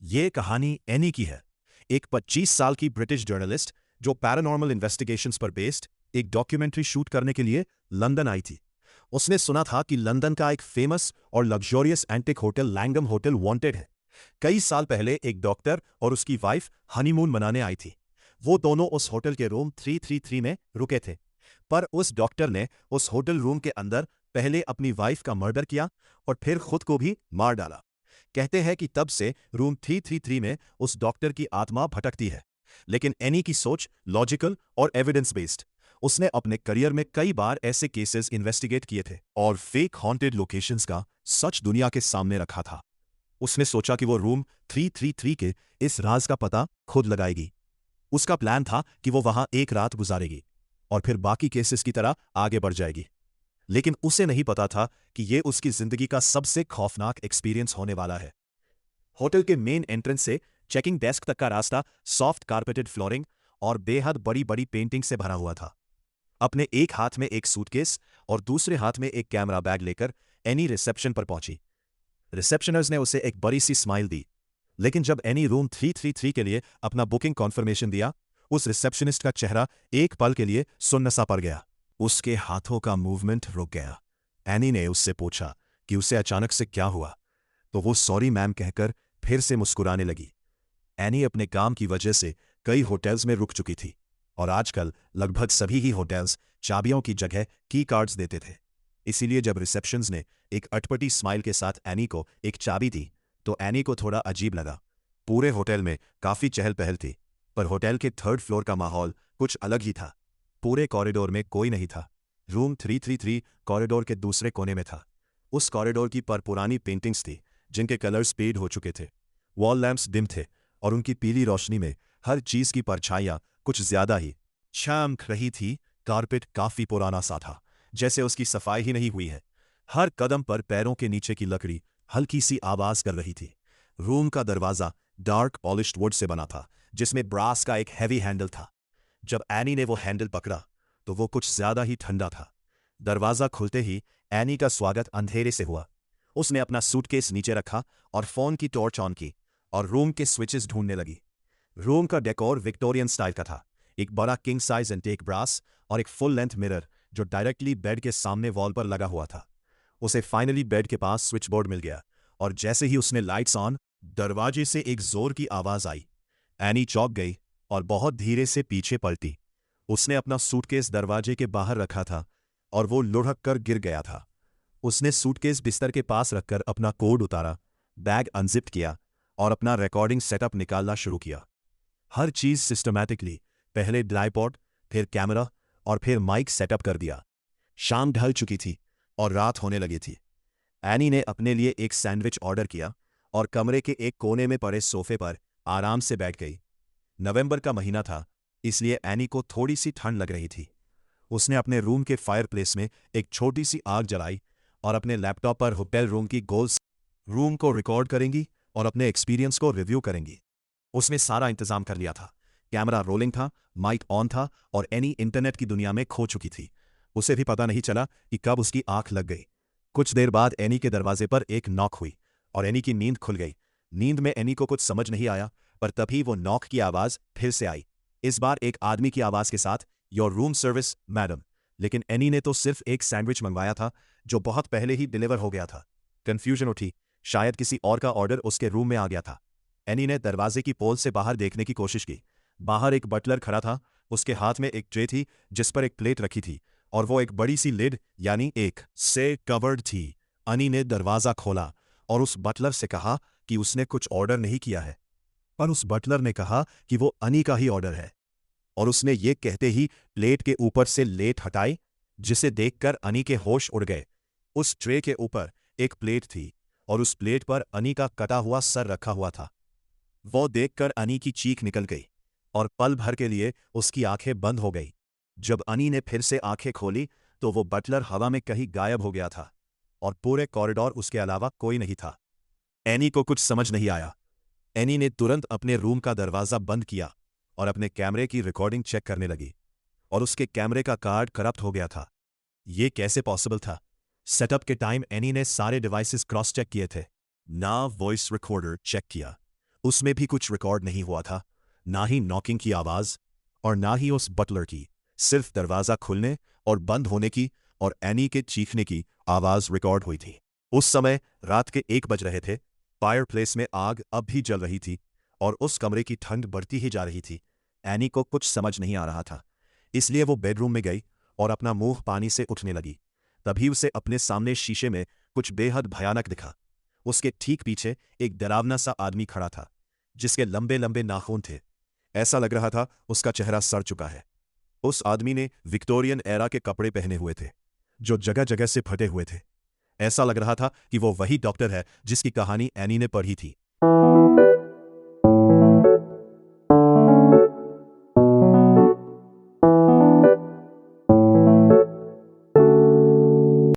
ये कहानी एनी की है। एक 25 साल की ब्रिटिश जर्नलिस्ट जो पैरानॉर्मल इन्वेस्टिगेशंस पर बेस्ड एक डॉक्यूमेंट्री शूट करने के लिए लंदन आई थी। उसने सुना था कि लंदन का एक फेमस और luxurious antique hotel Langham hotel wanted है। कई साल पहले एक डॉक्टर और उसकी वाइफ हनीमून मनाने आई थी। वो दोनों उस होटल के रूम 333 में रुके थे। पर उस डॉक्टर ने उस होटल रूम के अंदर पहले अपनी वाइफ का मर्डर किया और फिर खुद को भी मार डाला। कहते हैं कि तब से रूम 333 में उस डॉक्टर की आत्मा भटकती है। लेकिन एनी की सोच लॉजिकल और एविडेंस बेस्ड। उसने अपने करियर में कई बार ऐसे केसेस इन्वेस्टिगेट किए थे और फेक हॉन्टेड लोकेशंस का सच दुनिया के सामने रखा था। उसने सोचा कि वो रूम 333 के इस राज का पता खुद लगाएगी। उसका प्लान था कि वो वहां एक रात गुजारेगी और फिर बाकी केसेस की तरह आगे बढ़ जाएगी। लेकिन उसे नहीं पता था कि ये उसकी जिंदगी का सबसे खौफनाक एक्सपीरियंस होने वाला है। होटल के मेन एंट्रेंस से चेकिंग डेस्क तक का रास्ता सॉफ्ट कारपेटेड फ्लोरिंग और बेहद बड़ी बड़ी पेंटिंग से भरा हुआ था। अपने एक हाथ में एक सूटकेस और दूसरे हाथ में एक कैमरा बैग लेकर एनी रिसेप्शन पर पहुंची। रिसेप्शनर्स ने उसे एक बड़ी सी स्माइल दी। लेकिन जब एनी रूम 333 के लिए अपना बुकिंग कॉन्फर्मेशन दिया, उस रिसेप्शनिस्ट का चेहरा एक पल के लिए सुन्न सा पड़ गया। उसके हाथों का मूवमेंट रुक गया। एनी ने उससे पूछा कि उसे अचानक से क्या हुआ, तो वो सॉरी मैम कहकर फिर से मुस्कुराने लगी। एनी अपने काम की वजह से कई होटल्स में रुक चुकी थी और आजकल लगभग सभी ही होटल्स चाबियों की जगह की कार्ड्स देते थे। इसीलिए जब रिसेप्शंस ने एक अटपटी स्माइल के साथ एनी को एक चाबी दी तो एनी को थोड़ा अजीब लगा। पूरे होटल में काफी चहल पहल थी, पर होटल के थर्ड फ्लोर का माहौल कुछ अलग ही था। पूरे कॉरिडोर में कोई नहीं था। रूम 333 कॉरिडोर के दूसरे कोने में था। उस कॉरिडोर की पर पुरानी पेंटिंग्स थी जिनके कलर्स फेड हो चुके थे। वॉल लैंप्स डिम थे और उनकी पीली रोशनी में हर चीज की परछाइयां कुछ ज्यादा ही चमक रही थी। कारपेट काफी पुराना सा था, जैसे उसकी सफाई ही नहीं हुई है। हर कदम पर पैरों के नीचे की लकड़ी हल्की सी आवाज कर रही थी। रूम का दरवाजा डार्क पॉलिश्ड वुड से बना था, जिसमें ब्रास का एक हैवी हैंडल था। जब एनी ने वो हैंडल पकड़ा तो वो कुछ ज्यादा ही ठंडा था। दरवाजा खुलते ही एनी का स्वागत अंधेरे से हुआ। उसने अपना सूटकेस नीचे रखा और फोन की टॉर्च ऑन की और रूम के स्विचेस ढूंढने लगी। रूम का डेकोर विक्टोरियन स्टाइल का था। एक बड़ा किंग साइज एंटीक ब्रास और एक फुल लेंथ मिरर जो डायरेक्टली बेड के सामने वॉल पर लगा हुआ था। उसे फाइनली बेड के पास स्विच बोर्ड मिल गया और जैसे ही उसने लाइट्स ऑन, दरवाजे से एक जोर की आवाज आई। एनी चौंक गई और बहुत धीरे से पीछे पलटी। उसने अपना सूटकेस दरवाजे के बाहर रखा था और वो लुढ़क कर गिर गया था। उसने सूटकेस बिस्तर के पास रखकर अपना कोट उतारा, बैग अनजिप्ड किया और अपना रिकॉर्डिंग सेटअप निकालना शुरू किया। हर चीज सिस्टमैटिकली, पहले ट्राइपॉड, फिर कैमरा और फिर माइक सेटअप कर दिया। शाम ढल चुकी थी और रात होने लगी थी। एनी ने अपने लिए एक सैंडविच ऑर्डर किया और कमरे के एक कोने में पड़े सोफे पर आराम से बैठ गई। नवंबर का महीना था, इसलिए एनी को थोड़ी सी ठंड लग रही थी। उसने अपने रूम के फायरप्लेस में एक छोटी सी आग जलाई और अपने लैपटॉप पर होटल रूम की गोल्स रूम को रिकॉर्ड करेंगी और अपने एक्सपीरियंस को रिव्यू करेंगी। उसने सारा इंतजाम कर लिया था। कैमरा रोलिंग था, माइक ऑन था और एनी इंटरनेट की दुनिया में खो चुकी थी। उसे भी पता नहीं चला कि कब उसकी आंख लग गई। कुछ देर बाद एनी के दरवाजे पर एक नॉक हुई और एनी की नींद खुल गई। नींद में एनी को कुछ समझ नहीं आया, पर तभी वो नॉक की आवाज फिर से आई। इस बार एक आदमी की आवाज के साथ, योर रूम सर्विस मैडम। लेकिन एनी ने तो सिर्फ एक सैंडविच मंगवाया था जो बहुत पहले ही डिलीवर हो गया था। कंफ्यूजन उठी, शायद किसी और का ऑर्डर उसके रूम में आ गया था। एनी ने दरवाजे की पोल से बाहर देखने की कोशिश की। बाहर एक बटलर खड़ा था। उसके हाथ में एक ट्रे थी जिस पर एक प्लेट रखी थी और वो एक बड़ी सी लिड यानी एक से कवर्ड थी। एनी ने दरवाजा खोला और उस बटलर से कहा कि उसने कुछ ऑर्डर नहीं किया है, पर उस बटलर ने कहा कि वो एनी का ही ऑर्डर है और उसने ये कहते ही प्लेट के ऊपर से लेट हटाई, जिसे देखकर एनी के होश उड़ गए। उस ट्रे के ऊपर एक प्लेट थी और उस प्लेट पर एनी का कटा हुआ सर रखा हुआ था। वो देखकर एनी की चीख निकल गई और पल भर के लिए उसकी आंखें बंद हो गई। जब एनी ने फिर से आंखें खोली तो वो बटलर हवा में कहीं गायब हो गया था और पूरे कॉरिडोर उसके अलावा कोई नहीं था। एनी को कुछ समझ नहीं आया। एनी ने तुरंत अपने रूम का दरवाजा बंद किया और अपने कैमरे की रिकॉर्डिंग चेक करने लगी और उसके कैमरे का कार्ड करप्ट हो गया था। ये कैसे पॉसिबल था? सेटअप के टाइम एनी ने सारे डिवाइसेस क्रॉस चेक किए थे, ना वॉइस रिकॉर्डर चेक किया। उसमें भी कुछ रिकॉर्ड नहीं हुआ था, ना ही नॉकिंग की आवाज और ना ही उस बटलर की। सिर्फ दरवाजा खुलने और बंद होने की और एनी के चीखने की आवाज रिकॉर्ड हुई थी। उस समय रात के 1 बज रहे थे। फायरप्लेस में आग अब भी जल रही थी और उस कमरे की ठंड बढ़ती ही जा रही थी। एनी को कुछ समझ नहीं आ रहा था, इसलिए वो बेडरूम में गई और अपना मुंह पानी से उठने लगी। तभी उसे अपने सामने शीशे में कुछ बेहद भयानक दिखा। उसके ठीक पीछे एक डरावना सा आदमी खड़ा था, जिसके लंबे लंबे नाखून थे। ऐसा लग रहा था उसका चेहरा सड़ चुका है। उस आदमी ने विक्टोरियन एरा के कपड़े पहने हुए थे, जो जगह जगह से फटे हुए थे। ऐसा लग रहा था कि वो वही डॉक्टर है जिसकी कहानी एनी ने पढ़ी थी।